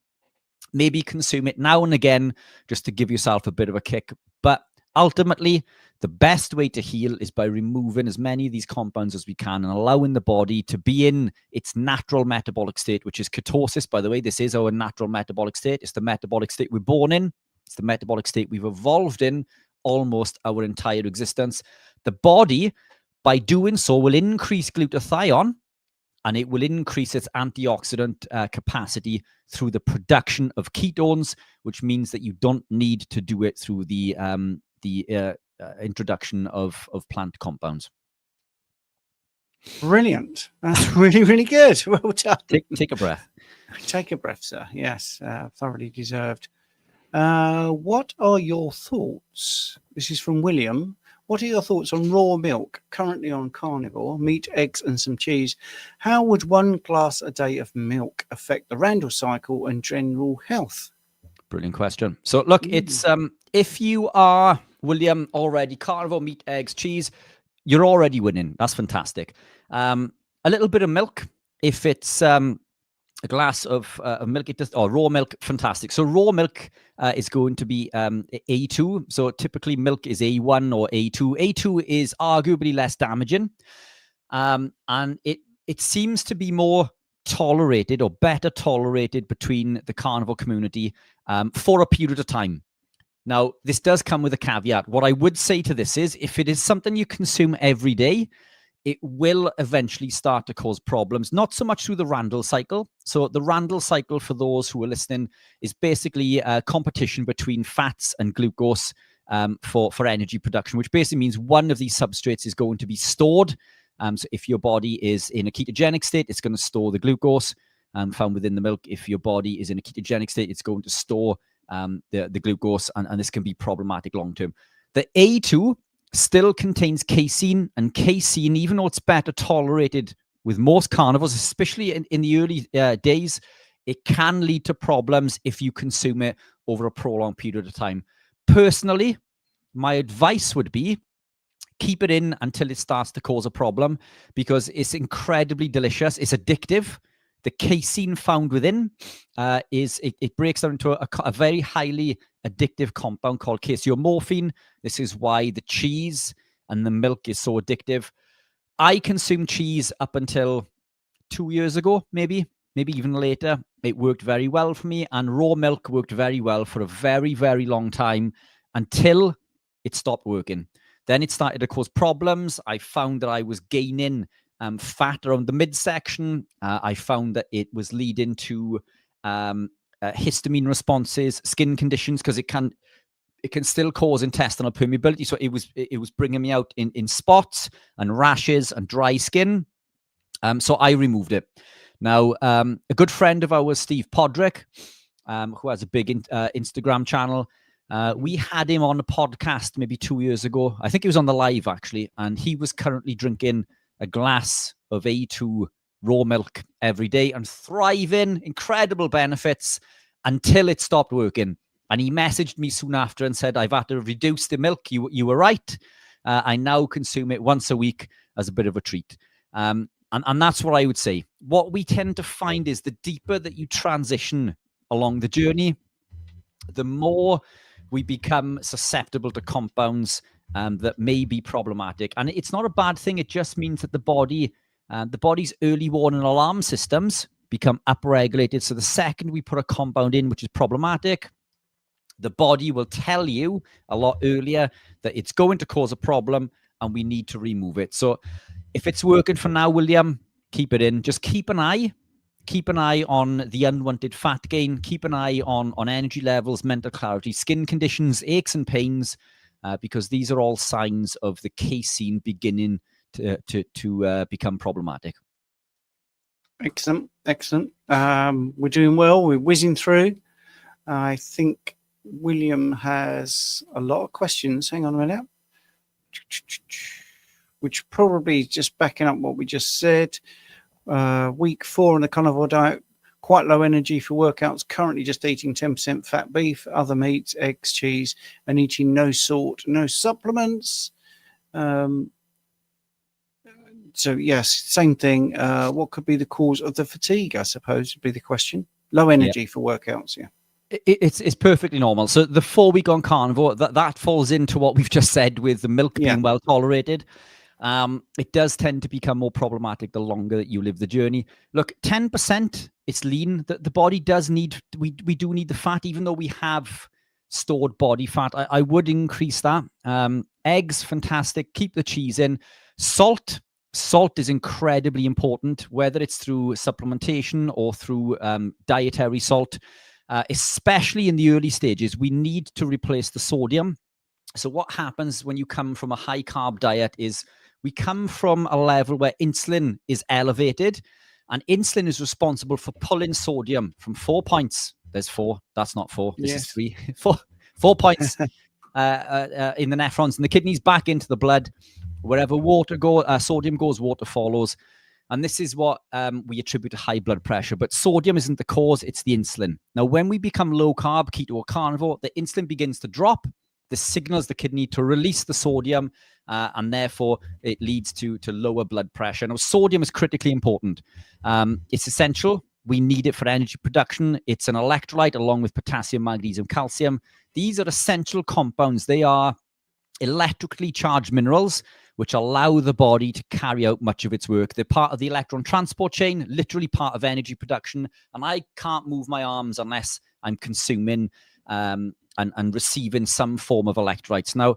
maybe consume it now and again just to give yourself a bit of a kick. But ultimately, the best way to heal is by removing as many of these compounds as we can and allowing the body to be in its natural metabolic state, which is ketosis. By the way, this is our natural metabolic state. It's the metabolic state we're born in. It's the metabolic state we've evolved in almost our entire existence. The body, by doing so, will increase glutathione and it will increase its antioxidant capacity through the production of ketones, which means that you don't need to do it through the the introduction of plant compounds. Brilliant. That's really, really good. Well done. Take a breath. Take a breath, sir. Yes, thoroughly deserved. What are your thoughts? This is from William. What are your thoughts on raw milk, currently on carnivore, meat, eggs, and some cheese? How would 1 glass a day of milk affect the Randall cycle and general health? Brilliant question. So look, it's if you are, William, already carnivore, meat, eggs, cheese, you're already winning. That's fantastic. A little bit of milk, if it's a glass of milk, or raw milk, fantastic. So raw milk is going to be A2. So typically milk is A1 or A2. A2 is arguably less damaging, and it seems to be more tolerated or better tolerated between the carnivore community for a period of time. Now, this does come with a caveat. What I would say to this is, if it is something you consume every day, it will eventually start to cause problems, not so much through the Randall cycle. So the Randall cycle, for those who are listening, is basically a competition between fats and glucose for energy production, which basically means one of these substrates is going to be stored. So if your body is in a ketogenic state, it's going to store the glucose found within the milk. If your body is in a ketogenic state, it's going to store the glucose, and this can be problematic long term. The A2 still contains casein, and casein, even though it's better tolerated with most carnivores, especially in the early days, it can lead to problems if you consume it over a prolonged period of time. Personally, my advice would be keep it in until it starts to cause a problem, because it's incredibly delicious. It's addictive. The casein found within it breaks down into a very highly addictive compound called caseomorphine. This is why the cheese and the milk is so addictive. I consumed cheese up until 2 years ago, maybe even later. It worked very well for me, and raw milk worked very well for a very, very long time until it stopped working. Then it started to cause problems. I found that I was gaining fat around the midsection. I found that it was leading to histamine responses, skin conditions, because it can still cause intestinal permeability. So it was bringing me out in spots and rashes and dry skin. So I removed it. Now, a good friend of ours, Steve Podrick, who has a big Instagram channel, we had him on a podcast maybe 2 years ago. I think he was on the live, actually, and he was currently drinking a glass of A2 raw milk every day and thriving, incredible benefits, until it stopped working. And he messaged me soon after and said, I've had to reduce the milk. You were right. I now consume it once a week as a bit of a treat. And that's what I would say. What we tend to find is the deeper that you transition along the journey, the more we become susceptible to compounds that may be problematic. And it's not a bad thing. It just means that the body's early warning alarm systems become upregulated. So the second we put a compound in which is problematic, the body will tell you a lot earlier that it's going to cause a problem and we need to remove it. So if it's working for now, William, keep it in. Just keep an eye on the unwanted fat gain. Keep an eye on energy levels, mental clarity, skin conditions, aches and pains, because these are all signs of the casein beginning to become problematic. Excellent. We're doing well. We're whizzing through. I think William has a lot of questions. Hang on a minute. Which probably is just backing up what we just said. Week 4 on the carnivore diet, quite low energy for workouts, currently just eating 10% fat beef, other meats, eggs, cheese, and eating no salt, no supplements. So yes, same thing. What could be the cause of the fatigue, I suppose, would be the question. Low energy for workouts, yeah. It's perfectly normal. So the 4 week on carnivore, that falls into what we've just said with the milk being well tolerated. It does tend to become more problematic the longer that you live the journey. Look, 10%, it's lean. The body does need, we do need the fat, even though we have stored body fat. I would increase that. Eggs, fantastic. Keep the cheese in. Salt is incredibly important, whether it's through supplementation or through dietary salt. Especially in the early stages, we need to replace the sodium So what happens when you come from a high carb diet is we come from a level where insulin is elevated, and insulin is responsible for pulling sodium from 4 points. There's 4. That's not 4. This is 3. 4 points in the nephrons and the kidneys back into the blood. Wherever sodium goes, water follows. And this is what we attribute to high blood pressure. But sodium isn't the cause, it's the insulin. Now, when we become low carb, keto, or carnivore, the insulin begins to drop. This signals the kidney to release the sodium, and therefore it leads to lower blood pressure. Now, sodium is critically important. It's essential. We need it for energy production. It's an electrolyte along with potassium, magnesium, calcium. These are essential compounds. They are electrically charged minerals which allow the body to carry out much of its work. They're part of the electron transport chain, literally part of energy production. And I can't move my arms unless I'm consuming and receiving some form of electrolytes. Now,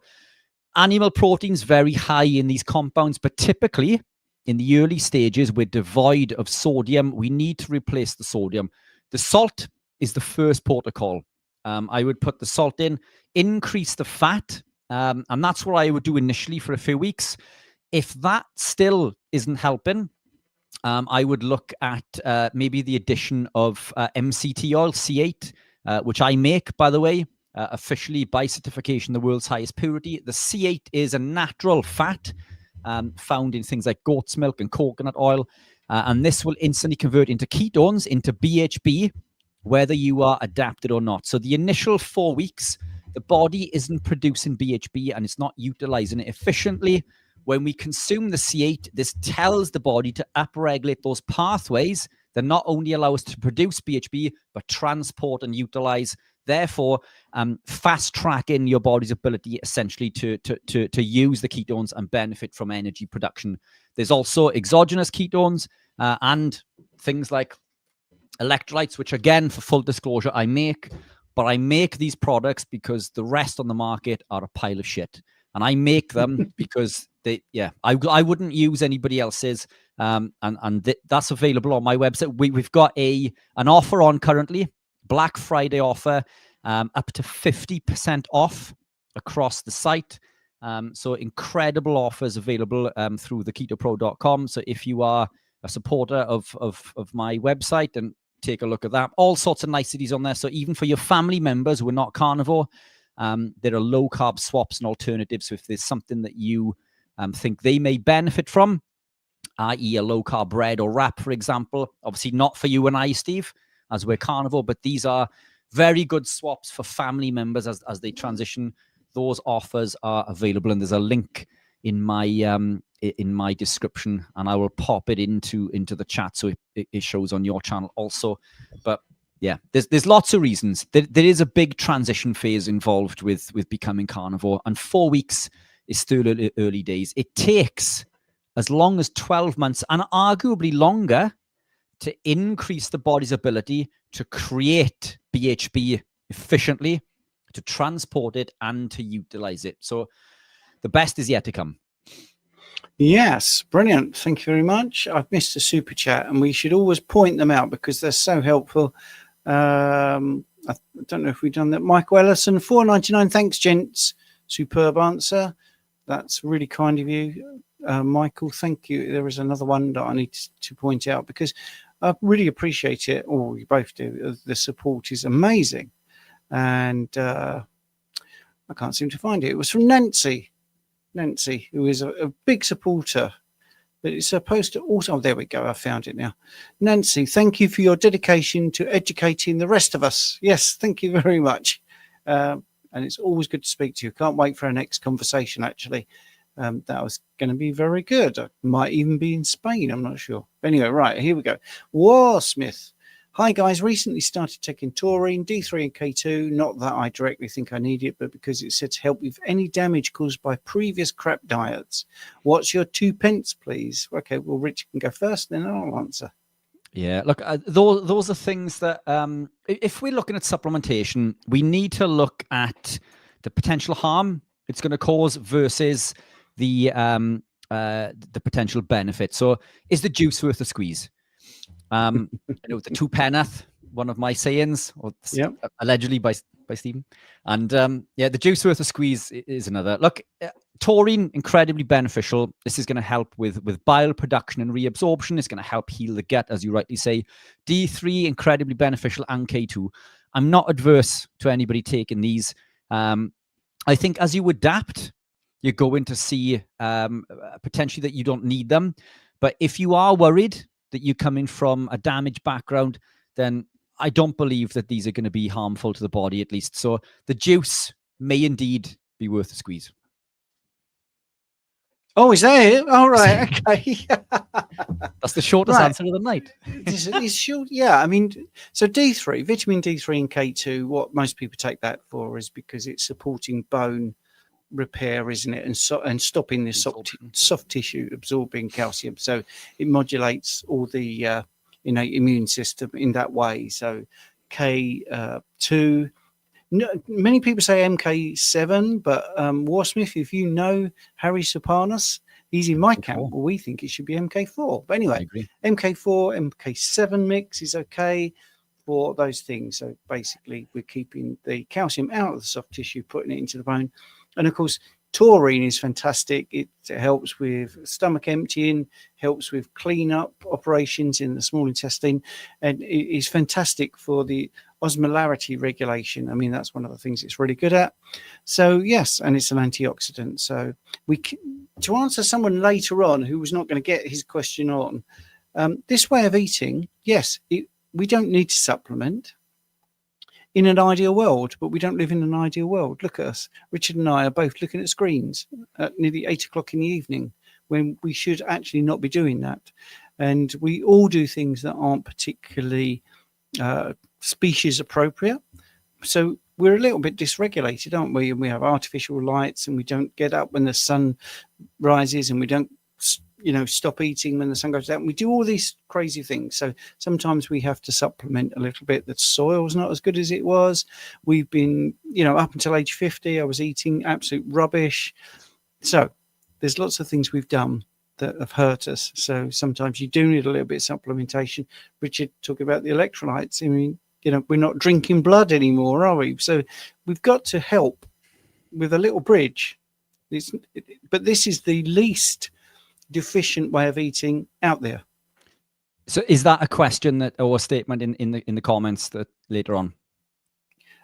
animal protein's very high in these compounds, but typically in the early stages, we're devoid of sodium. We need to replace the sodium. The salt is the first protocol. I would put the salt in, increase the fat, and that's what I would do initially for a few weeks. If that still isn't helping, I would look at maybe the addition of MCT oil, C8, which I make, by the way, officially by certification, the world's highest purity. The C8 is a natural fat found in things like goat's milk and coconut oil. And this will instantly convert into ketones, into BHB, whether you are adapted or not. So the initial 4 weeks, the body isn't producing BHB and it's not utilizing it efficiently. When we consume the C8, this tells the body to upregulate those pathways that not only allow us to produce BHB, but transport and utilize, therefore fast tracking your body's ability essentially to use the ketones and benefit from energy production. There's also exogenous ketones and things like electrolytes, which again, for full disclosure, I make. But I make these products because the rest on the market are a pile of shit. And I make them because I wouldn't use anybody else's. That's available on my website. We've got an offer on currently, Black Friday offer, up to 50% off across the site. So incredible offers available through theketopro.com. So if you are a supporter of my website, and take a look at that. All sorts of niceties on there. So even for your family members who are not carnivore, there are low carb swaps and alternatives. So if there's something that you think they may benefit from, i.e. a low carb bread or wrap, for example, obviously not for you and I, Steve, as we're carnivore, but these are very good swaps for family members as they transition. Those offers are available, and there's a link in my description, and I will pop it into the chat so it shows on your channel also. But yeah, there's lots of reasons. There is a big transition phase involved with becoming carnivore, and 4 weeks is still early days. It takes as long as 12 months and arguably longer to increase the body's ability to create BHB efficiently, to transport it, and to utilize it. So the best is yet to come. Yes, brilliant. Thank you very much. I've missed a super chat, and we should always point them out because they're so helpful. I don't know if we've done that. Michael Ellison, $4.99. Thanks, gents. Superb answer. That's really kind of you, Michael. Thank you. There is another one that I need to point out because I really appreciate it. Oh, you both do. The support is amazing. And I can't seem to find it. It was from Nancy, who is a big supporter. But it's supposed to also, oh, there we go. I found it now. Nancy, thank you for your dedication to educating the rest of us. Yes, thank you very much. And it's always good to speak to you. Can't wait for our next conversation, actually. That was going to be very good. I might even be in Spain. I'm not sure. Anyway, right, here we go. War Smith. Hi, guys. Recently started taking taurine, D3 and K2. Not that I directly think I need it, but because it's said to help with any damage caused by previous crap diets. What's your 2 pence, please? Okay, well, Rich can go first, then I'll answer. Yeah, look, those are things that if we're looking at supplementation, we need to look at the potential harm it's going to cause versus the potential benefit. So is the juice worth the squeeze? The 2 penneth, one of my sayings, or Yep. allegedly by Stephen. And the juice worth a squeeze is another. Look, taurine, incredibly beneficial. This is going to help with bile production and reabsorption. It's going to help heal the gut, as you rightly say. D3, incredibly beneficial, and K2. I'm not adverse to anybody taking these. I think as you adapt, you're going to see potentially that you don't need them. But if you are worried that you're coming from a damaged background, then I don't believe that these are going to be harmful to the body, at least. So the juice may indeed be worth a squeeze. Oh, is that it? All right. Okay. That's the shortest answer of the night. It's short. Yeah. I mean, so D3, vitamin D3 and K2, what most people take that for is because it's supporting bone repair, isn't it? And stopping the soft tissue absorbing calcium. So it modulates all the innate immune system in that way. So K2. No, many people say MK7, but Warsmith, if you know Harry Sopanos, he's in my camp. Well, we think it should be MK4. But anyway, MK4, MK7 mix is okay for those things. So basically, we're keeping the calcium out of the soft tissue, putting it into the bone. And of course, taurine is fantastic. It helps with stomach emptying, helps with cleanup operations in the small intestine, and it is fantastic for the osmolarity regulation. I mean, that's one of the things it's really good at. So yes, and it's an antioxidant. So to answer someone later on who was not going to get his question on, this way of eating, yes, we don't need to supplement in an ideal world, but we don't live in an ideal world. Look at us. Richard and I are both looking at screens at nearly 8 o'clock in the evening when we should actually not be doing that. And we all do things that aren't particularly species appropriate. So we're a little bit dysregulated, aren't we? And we have artificial lights, and we don't get up when the sun rises, and we don't stop eating when the sun goes down. We do all these crazy things. So sometimes we have to supplement a little bit. The soil's not as good as it was. We've been, up until age 50, I was eating absolute rubbish. So there's lots of things we've done that have hurt us. So sometimes you do need a little bit of supplementation. Richard talking about the electrolytes. I mean, we're not drinking blood anymore, are we? So we've got to help with a little bridge. But this is the least deficient way of eating out there. So is that a question or a statement in the comments that later on?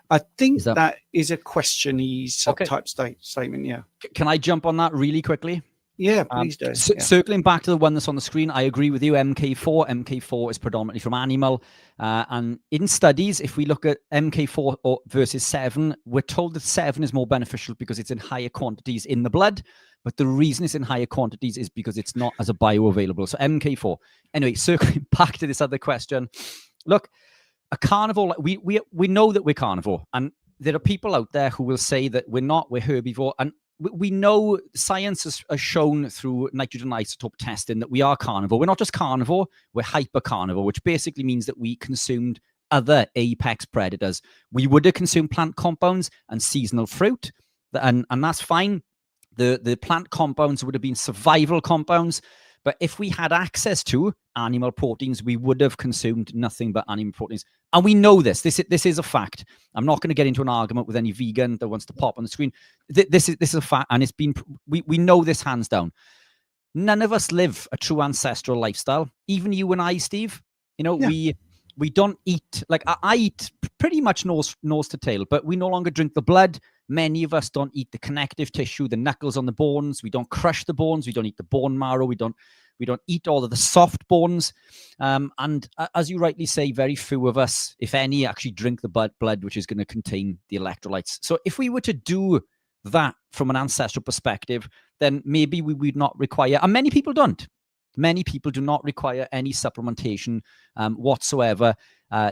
I think that is a question type statement. Yeah. Can I jump on that really quickly? Yeah, please do. Circling back to the one that's on the screen, I agree with you. MK4 is predominantly from animal. And in studies, if we look at MK4 versus 7, we're told that 7 is more beneficial because it's in higher quantities in the blood. But the reason it's in higher quantities is because it's not as a bioavailable. So MK4. Anyway, circling back to this other question. Look, a carnivore, we know that we're carnivore. And there are people out there who will say that we're not, we're herbivore. And we know science has shown through nitrogen isotope testing that we are carnivore. We're not just carnivore, we're hyper-carnivore, which basically means that we consumed other apex predators. We would have consumed plant compounds and seasonal fruit, and that's fine. The plant compounds would have been survival compounds, but if we had access to animal proteins, we would have consumed nothing but animal proteins. And we know this. This is a fact. I'm not going to get into an argument with any vegan that wants to pop on the screen. This is a fact, and it's been we know this hands down. None of us live a true ancestral lifestyle. Even you and I, Steve. We don't eat like I eat pretty much nose to tail, but we no longer drink the blood. Many of us don't eat the connective tissue, the knuckles on the bones. We don't crush the bones. We don't eat the bone marrow. We don't eat all of the soft bones. And as you rightly say, very few of us, if any, actually drink the blood, which is going to contain the electrolytes. So if we were to do that from an ancestral perspective, then maybe we would not require, and many people don't. Many people do not require any supplementation whatsoever,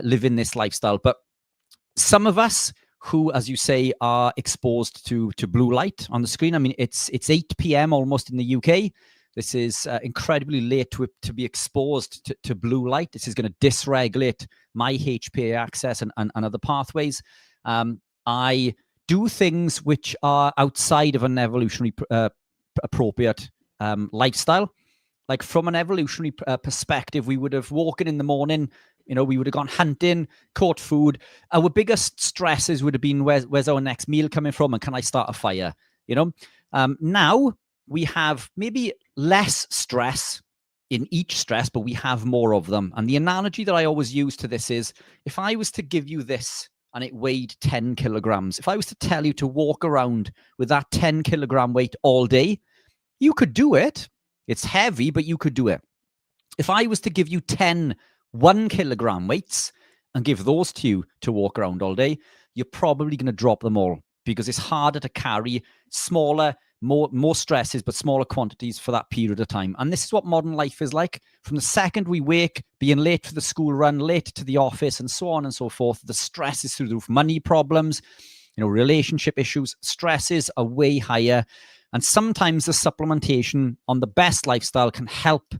live in this lifestyle. But some of us who, as you say, are exposed to blue light on the screen. I mean, it's 8 p.m. almost in the UK. This is incredibly late to be exposed to blue light. This is going to dysregulate my HPA axis and other pathways. I do things which are outside of an evolutionary appropriate lifestyle. Like from an evolutionary perspective, we would have woken in the morning, we would have gone hunting, caught food. Our biggest stresses would have been, where's our next meal coming from, and can I start a fire? Now we have maybe less stress in each stress, but we have more of them. And the analogy that I always use to this is, if I was to give you this and it weighed 10 kilograms, if I was to tell you to walk around with that 10 kilogram weight all day, you could do it. It's heavy, but you could do it. If I was to give you 10 1 kilogram weights and give those to you to walk around all day, you're probably going to drop them all, because it's harder to carry smaller, more stresses, but smaller quantities for that period of time. And this is what modern life is like. From the second we wake, being late for the school run, late to the office, and so on and so forth, the stress is through the roof. Money problems, relationship issues, stresses are way higher. And sometimes the supplementation on the best lifestyle can help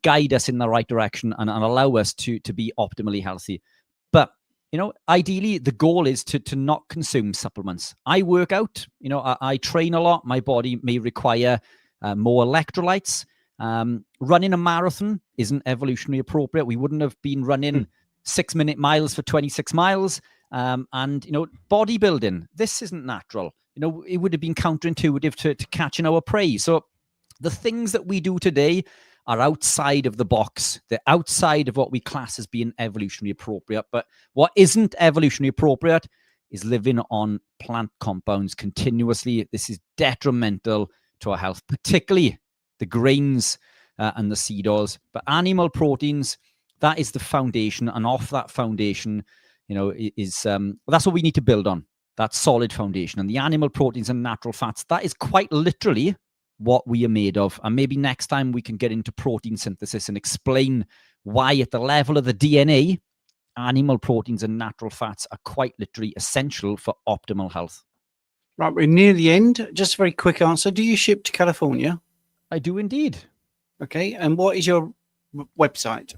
guide us in the right direction and allow us to be optimally healthy. But ideally, the goal is to not consume supplements. I work out, I train a lot. My body may require more electrolytes. Running a marathon isn't evolutionarily appropriate. We wouldn't have been running 6-minute miles for 26 miles. And bodybuilding, this isn't natural. It would have been counterintuitive to catching our prey. So the things that we do today are outside of the box. They're outside of what we class as being evolutionarily appropriate. But what isn't evolutionarally appropriate is living on plant compounds continuously. This is detrimental to our health, particularly the grains and the seed oils. But animal proteins, that is the foundation. And off that foundation, that's what we need to build on, that solid foundation. And the animal proteins and natural fats, that is quite literally what we are made of. And maybe next time we can get into protein synthesis and explain why at the level of the DNA, animal proteins and natural fats are quite literally essential for optimal health. Right, we're near the end. Just a very quick answer. Do you ship to California? I do indeed. Okay, and what is your website?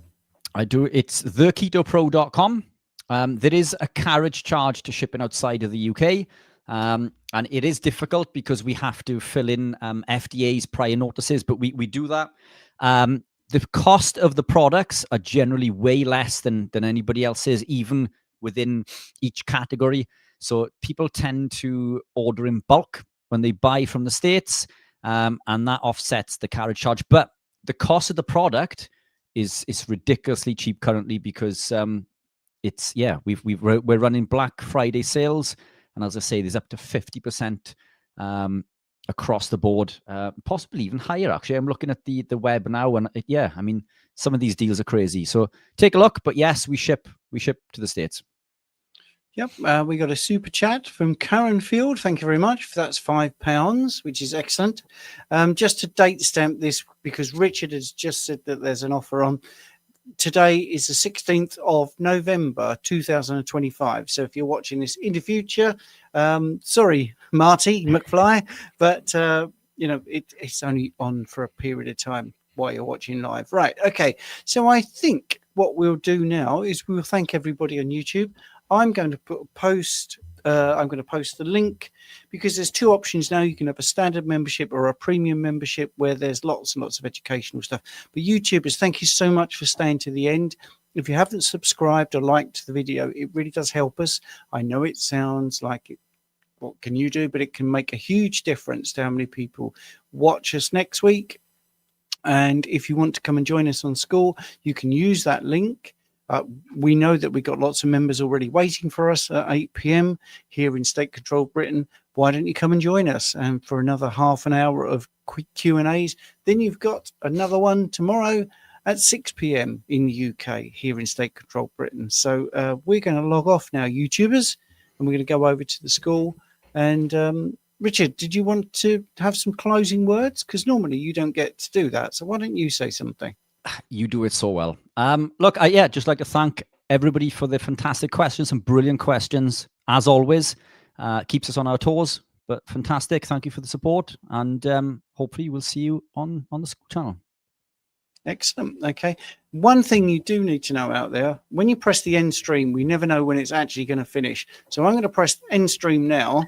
I do. It's theketopro.com. There is a carriage charge to shipping outside of the UK. And it is difficult because we have to fill in FDA's prior notices, but we do that. The cost of the products are generally way less than anybody else's, even within each category. So people tend to order in bulk when they buy from the States, and that offsets the carriage charge. But the cost of the product is ridiculously cheap currently because we're running Black Friday sales. And as I say, there's up to 50% across the board, possibly even higher, actually. I'm looking at the web now, and some of these deals are crazy. So take a look. But yes, we ship to the States. Yep, we got a super chat from Karen Field. Thank you very much. That's £5, which is excellent. Just to date stamp this, because Richard has just said that there's an offer on. Today is the 16th of November 2025. So if you're watching this in the future, sorry, Marty McFly, but it's only on for a period of time while you're watching live. Right. Okay. So I think what we'll do now is we'll thank everybody on YouTube. I'm going to post the link, because there's two options now. You can have a standard membership or a premium membership where there's lots and lots of educational stuff. But YouTubers, thank you so much for staying to the end. If you haven't subscribed or liked the video, it really does help us. I know it sounds like it, what can you do? But it can make a huge difference to how many people watch us next week. And if you want to come and join us on school, you can use that link. We know that we've got lots of members already waiting for us at 8 p.m. here in state-controlled Britain. Why don't you come and join us for another half an hour of quick Q&As? Then you've got another one tomorrow at 6 p.m. in the UK here in state-controlled Britain. So we're going to log off now, YouTubers, and we're going to go over to the school. And Richard, did you want to have some closing words? Because normally you don't get to do that. So why don't you say something? You do it so well. Look, just like to thank everybody for the fantastic questions, some brilliant questions, as always. Keeps us on our toes, but fantastic. Thank you for the support, and hopefully we'll see you on the school channel. Excellent. Okay. One thing you do need to know out there, when you press the end stream, we never know when it's actually going to finish. So I'm going to press end stream now,